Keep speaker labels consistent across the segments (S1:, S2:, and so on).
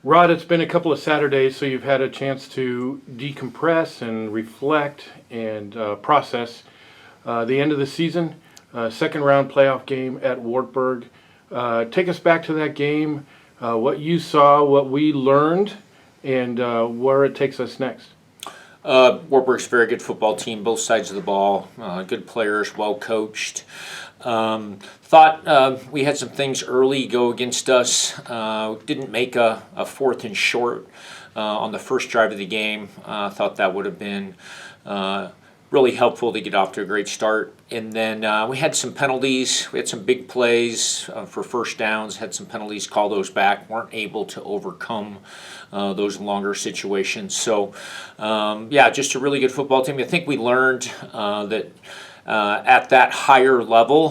S1: Rod, it's been a couple of Saturdays, so you've had a chance to decompress and reflect and process the end of the season, second round playoff game at Wartburg. Take us back to that game, what you saw, what we learned, and where it takes us next.
S2: Wartburg's a very good football team, both sides of the ball, good players, well coached. Thought we had some things early go against us. Didn't make a fourth and short on the first drive of the game. Thought that would have been really helpful to get off to a great start. And then we had some penalties. We had some big plays for first downs, had some penalties, call those back, weren't able to overcome those longer situations. So, yeah, just a really good football team. I think we learned that at that higher level,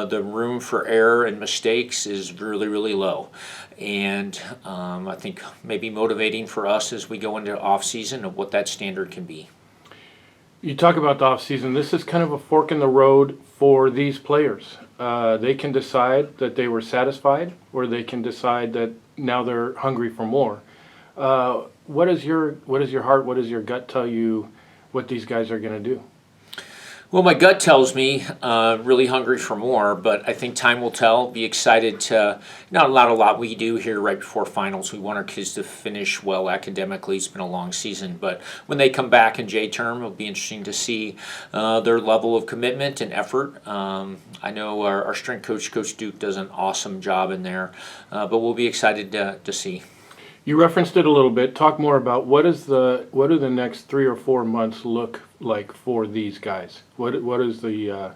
S2: the room for error and mistakes is really, really low. And I think maybe motivating for us as we go into off-season of what that standard can be.
S1: You talk about the offseason. This is kind of a fork in the road for these players. They can decide that they were satisfied, or they can decide that now they're hungry for more. What does your heart, what does your gut tell you what these guys are going to do?
S2: Well, my gut tells me really hungry for more, but I think time will tell. Be excited to not a lot we do here right before finals. We want our kids to finish well academically. It's been a long season, but when they come back in J-term, it'll be interesting to see their level of commitment and effort. I know our strength coach, Coach Duke, does an awesome job in there, but we'll be excited to see.
S1: You referenced it a little bit. Talk more about what do the next 3 or 4 months look like for these guys? What is the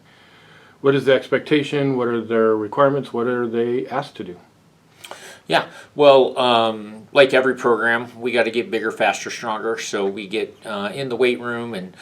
S1: expectation? What are their requirements? What are they asked to do?
S2: Yeah, well, like every program, we got to get bigger, faster, stronger. So we get in the weight room and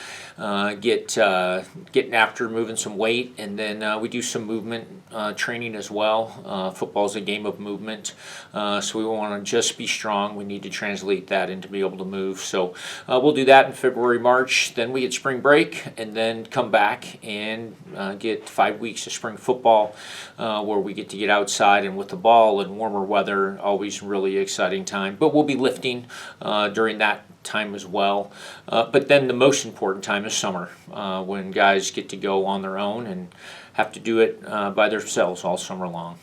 S2: getting after moving some weight, and then we do some movement training as well. Football is a game of movement, so we want to just be strong. We need to translate that into be able to move. So we'll do that in February, March. Then we get spring break, and then come back and get 5 weeks of spring football, where we get to get outside and with the ball in warmer weather. Always really exciting time, but we'll be lifting during that time as well. But then the most important time is summer, when guys get to go on their own and have to do it by themselves all summer long.